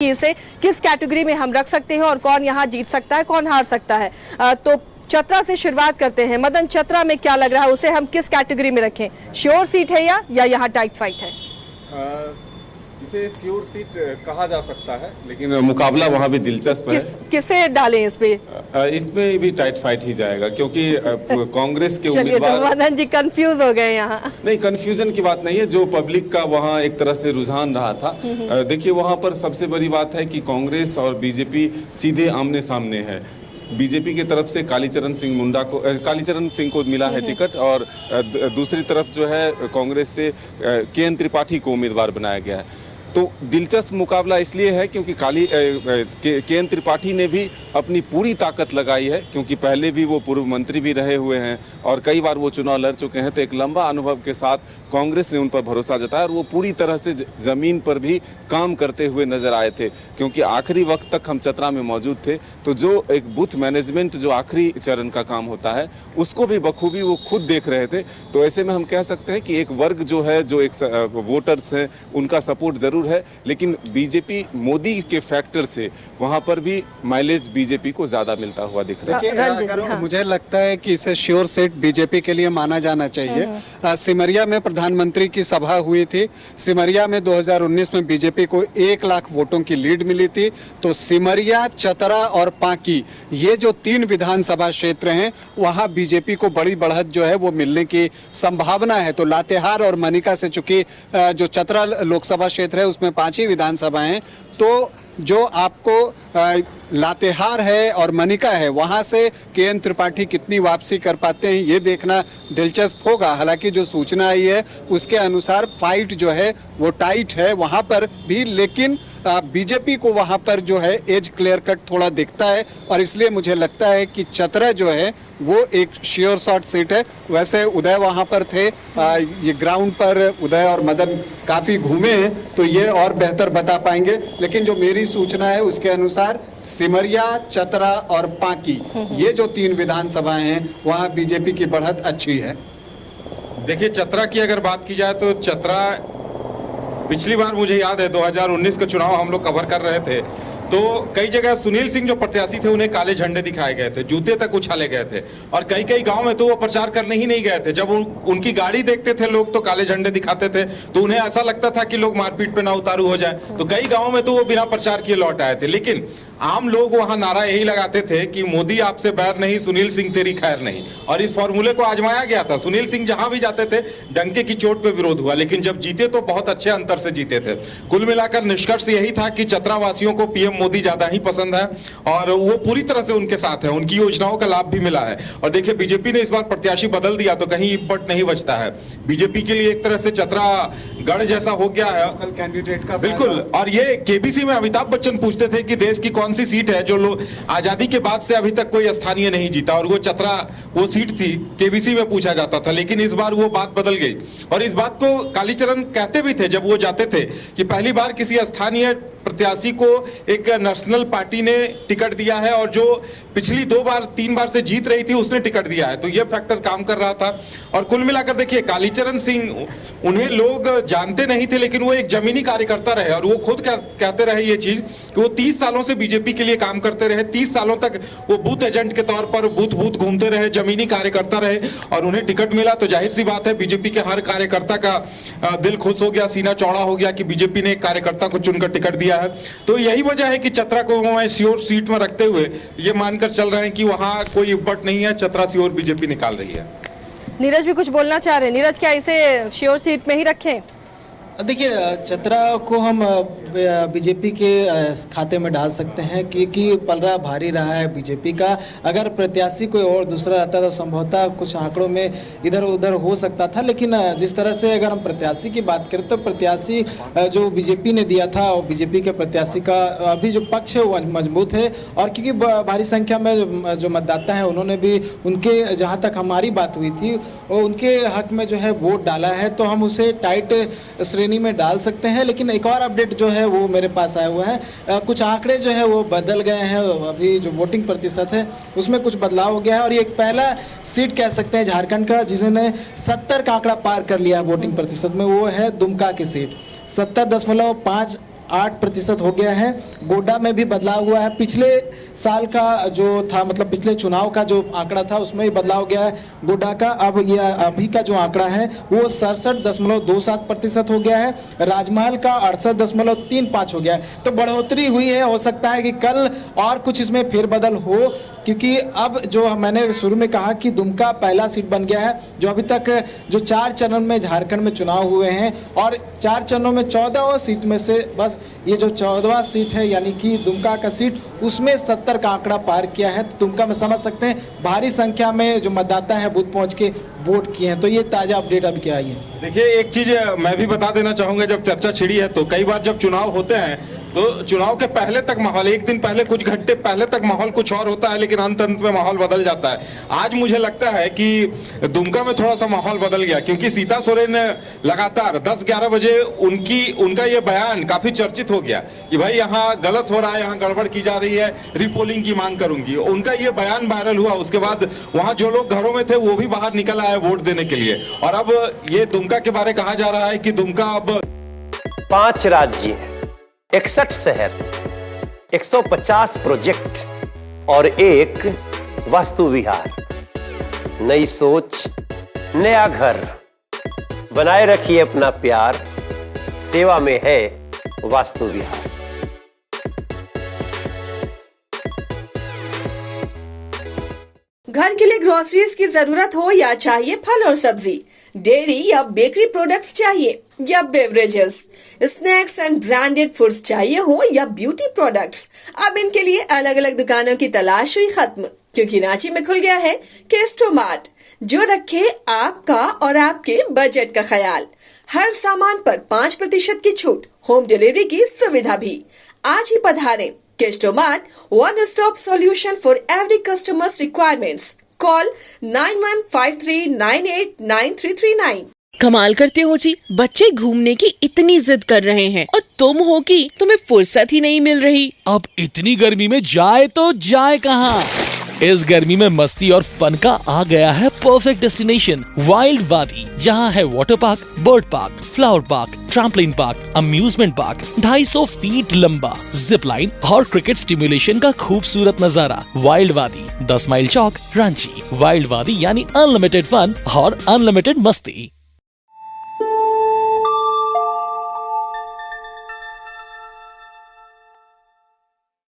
कि इसे किस कैटेगरी में हम रख सकते हैं और कौन यहाँ जीत सकता है, कौन हार सकता है। तो चतरा से शुरुआत करते हैं। मदन, चतरा में क्या लग रहा है, उसे हम किस कैटेगरी में रखें? श्योर सीट है या यहाँ टाइट फाइट है? इसे श्योर सीट कहा जा सकता है, लेकिन मुकाबला वहाँ भी दिलचस्प है। किसे डालें इसमें? इसमें भी टाइट फाइट ही जाएगा, क्योंकि कांग्रेस के उम्मीदवार। तो मदन जी कंफ्यूज हो गए यहाँ। नहीं, कंफ्यूजन की बात नहीं है, जो पब्लिक का वहाँ एक तरह से रुझान रहा था। देखिए, वहाँ पर सबसे बड़ी बात है कि कांग्रेस और बीजेपी सीधे आमने सामने है। बीजेपी की तरफ से कालीचरण सिंह को मिला है टिकट, और दूसरी तरफ जो है कांग्रेस से के.एन. त्रिपाठी को उम्मीदवार बनाया गया है। तो दिलचस्प मुकाबला इसलिए है क्योंकि के.एन. त्रिपाठी ने भी अपनी पूरी ताकत लगाई है, क्योंकि पहले भी वो पूर्व मंत्री भी रहे हुए हैं और कई बार वो चुनाव लड़ चुके हैं। तो एक लंबा अनुभव के साथ कांग्रेस ने उन पर भरोसा जताया और वो पूरी तरह से ज़मीन पर भी काम करते हुए नजर आए थे, क्योंकि आखिरी वक्त तक हम चतरा में मौजूद थे। तो जो एक बूथ मैनेजमेंट जो आखिरी चरण का काम होता है, उसको भी बखूबी वो खुद देख रहे थे। तो ऐसे में हम कह सकते हैं कि एक वर्ग जो है, जो एक वोटर्स हैं, उनका सपोर्ट जरूर है, लेकिन बीजेपी मोदी के फैक्टर से वहां पर भी माइलेज बीजेपी को ज्यादा मिलता हुआ दिख रहा है। मुझे लगता है कि इसे श्योर सीट बीजेपी के लिए माना जाना चाहिए। सिमरिया में प्रधानमंत्री की सभा हुई थी। सिमरिया में 2019 में बीजेपी को 1 लाख वोटों की लीड मिली थी। तो सिमरिया, चतरा और पांकी, ये जो 3 विधानसभा क्षेत्र हैं, वहां बीजेपी को बड़ी बढ़त जो है वो मिलने की संभावना है। तो लातेहार और मनिका से, चूंकि जो चतरा लोकसभा क्षेत्र है उसमें 5 ही विधानसभाएं हैं, तो जो आपको लातेहार है और मनिका है, वहां से के.एन. त्रिपाठी कितनी वापसी कर पाते हैं, ये देखना दिलचस्प होगा। हालांकि जो सूचना आई है उसके अनुसार फाइट जो है वो टाइट है वहां पर भी, लेकिन बीजेपी को वहां पर जो है एज क्लियर कट थोड़ा दिखता है, और इसलिए मुझे लगता है कि चतरा जो है वो एक श्योर शॉट सीट है। वैसे उदय वहां पर थे, ये ग्राउंड पर उदय और मदन काफी घूमे हैं, तो ये और बेहतर बता पाएंगे। लेकिन जो मेरी सूचना है उसके अनुसार सिमरिया, चतरा और पांकी, ये जो 3 विधानसभाएं हैं, वहां बीजेपी की बढ़त अच्छी है। देखिए, चतरा की अगर बात की जाए तो चतरा पिछली बार मुझे याद है 2019 का चुनाव हम लोग कवर कर रहे थे, तो कई जगह सुनील सिंह जो प्रत्याशी थे उन्हें काले झंडे दिखाए गए थे, जूते तक उछाले गए थे, और कई कई गांव में तो वो प्रचार करने ही नहीं गए थे। जब उनकी गाड़ी देखते थे लोग तो काले झंडे दिखाते थे, तो उन्हें ऐसा लगता था कि लोग मारपीट पे ना उतारू हो जाए। तो कई गाँव में तो वो बिना प्रचार किए लौट आए थे। लेकिन आम लोग वहां नारा यही लगाते थे कि मोदी आपसे बैर नहीं, सुनील सिंह तेरी खैर नहीं, और इस फॉर्मूले को आजमाया गया था। सुनील सिंह जहां भी जाते थे डंके की चोट पे विरोध हुआ, लेकिन जब जीते तो बहुत अच्छे अंतर से जीते थे। कुल मिलाकर निष्कर्ष यही था कि चतरा वासियों को पीएम मोदी ज्यादा ही पसंद है और वो पूरी तरह से उनके साथ है, उनकी योजनाओं का लाभ भी मिला है। और देखिए, बीजेपी ने इस बार प्रत्याशी बदल दिया तो कहीं पट नहीं बचता है। बीजेपी के लिए एक तरह से चतरा गढ़ जैसा हो गया है कैंडिडेट का, बिल्कुल। और ये केबीसी में अमिताभ बच्चन पूछते थे कि देश की कौन सी सीट है जो आजादी के बाद से अभी तक कोई स्थानीय नहीं जीता, और वो चतरा वो सीट थी, केबीसी में पूछा जाता था। लेकिन इस बार वो बात बदल गई, और इस बात को कालीचरण कहते भी थे जब वो जाते थे कि पहली बार किसी स्थानीय प्रत्याशी को एक नेशनल पार्टी ने टिकट दिया है, और जो पिछली 2-3 बार से जीत रही थी उसने टिकट दिया है। तो ये फैक्टर काम कर रहा था। और कुल मिलाकर देखिए, कालीचरण सिंह, उन्हें लोग जानते नहीं थे, लेकिन वो एक जमीनी कार्यकर्ता रहे, और वो खुद कहते रहे ये चीज कि वो 30 सालों से बीजेपी के लिए काम करते रहे। 30 सालों तक वो बूथ एजेंट के तौर पर बूथ घूमते रहे, जमीनी कार्यकर्ता रहे, और उन्हें टिकट मिला। तो जाहिर सी बात है, बीजेपी के हर कार्यकर्ता का दिल खुश हो गया, सीना चौड़ा हो गया कि बीजेपी ने एक कार्यकर्ता को चुनकर टिकट दिया है। तो यही वजह है कि चतरा को मैं श्योर सीट में रखते हुए ये मानकर चल रहे हैं कि वहां कोई बट नहीं है, चतरा श्योर बीजेपी निकाल रही है। नीरज भी कुछ बोलना चाह रहे हैं। नीरज, क्या इसे श्योर सीट में ही रखें? देखिए, चतरा को हम बीजेपी के खाते में डाल सकते हैं, क्योंकि पलड़ा भारी रहा है बीजेपी का। अगर प्रत्याशी कोई और दूसरा रहता तो संभवतः कुछ आंकड़ों में इधर उधर हो सकता था, लेकिन जिस तरह से अगर हम प्रत्याशी की बात करें तो प्रत्याशी जो बीजेपी ने दिया था, और बीजेपी के प्रत्याशी का अभी जो पक्ष है वो मजबूत है। और क्योंकि भारी संख्या में जो मतदाता हैं उन्होंने भी उनके, जहाँ तक हमारी बात हुई थी, वो उनके हक में जो है वोट डाला है, तो हम उसे टाइट श्रेणी में डाल सकते हैं। लेकिन एक और अपडेट जो है वो मेरे पास आया हुआ है, कुछ आंकड़े जो है वो बदल गए हैं। अभी जो वोटिंग प्रतिशत है उसमें कुछ बदलाव हो गया है, और ये एक पहला सीट कह सकते हैं झारखंड का जिसने 70 का आंकड़ा पार कर लिया वोटिंग प्रतिशत में, वो है दुमका की सीट। 70.5 8% हो गया है। गोड्डा में भी बदलाव हुआ है। पिछले साल का जो था, मतलब पिछले चुनाव का जो आंकड़ा था उसमें भी बदलाव गया है गोड्डा का। अब ये अभी का जो आंकड़ा है वो 67.27% हो गया है। राजमहल का 68.35 हो गया है। तो बढ़ोतरी हुई है। हो सकता है कि कल और कुछ इसमें फेरबदल हो, क्योंकि अब जो मैंने शुरू में कहा कि दुमका पहला सीट बन गया है। जो अभी तक जो 4 चरण में झारखंड में चुनाव हुए हैं और 4 चरणों में 14 सीट में से बस ये जो 14वां सीट है यानी कि दुमका का सीट, उसमें 70 का आंकड़ा पार किया है। तो दुमका में समझ सकते हैं भारी संख्या में जो मतदाता है बूथ पहुंच के वोट किए हैं। तो ये ताजा अपडेट अब क्या आई है। देखिए, एक चीज मैं भी बता देना चाहूंगा, जब चर्चा छिड़ी है तो कई बार जब चुनाव होते हैं तो चुनाव के पहले तक माहौल, एक दिन पहले, कुछ घंटे पहले तक माहौल कुछ और होता है, लेकिन अंत में माहौल बदल जाता है। आज मुझे लगता है कि दुमका में थोड़ा सा माहौल बदल गया, क्योंकि सीता सोरेन लगातार 10-11 बजे उनका ये बयान काफी चर्चित हो गया कि भाई यहाँ गलत हो रहा है, यहाँ गड़बड़ की जा रही है, रिपोलिंग की मांग करूंगी। उनका ये बयान वायरल हुआ। उसके बाद वहां जो लोग घरों में थे वो भी बाहर निकल आए वोट देने के लिए। और अब ये दुमका के बारे कहा जा रहा है कि दुमका अब 5 राज्य, 61 शहर, 150 प्रोजेक्ट और एक वास्तु विहार। नई सोच, नया घर। बनाए रखिए अपना प्यार, सेवा में है वास्तु विहार। घर के लिए ग्रोसरीज की जरूरत हो या चाहिए फल और सब्जी, डेयरी या बेकरी प्रोडक्ट्स चाहिए या beverages, snacks and branded foods चाहिए हो या ब्यूटी प्रोडक्ट्स, अब इनके लिए अलग अलग दुकानों की तलाश हुई खत्म, क्योंकि रांची में खुल गया है केस्टोमार्ट, जो रखे आपका और आपके बजट का ख्याल। हर सामान पर 5% की छूट, होम डिलीवरी की सुविधा भी। आज ही पधारें Kestomart, one stop solution for every customers requirements. Call 9153989339। कमाल करते हो जी, बच्चे घूमने की इतनी जिद कर रहे हैं और तुम हो कि तुम्हें फुर्सत ही नहीं मिल रही। अब इतनी गर्मी में जाए तो जाए कहाँ? इस गर्मी में मस्ती और फन का आ गया है परफेक्ट डेस्टिनेशन, वाइल्ड वादी, जहाँ है water park, bird park, flower park, trampoline park, amusement park, 250 feet लंबा, जिप लाइन और क्रिकेट स्टिमुलेशन का खूबसूरत नजारा। वाइल्ड वादी, 10 माइल चौक, रांची। वाइल्ड वादी यानी अनलिमिटेड फन और अनलिमिटेड मस्ती।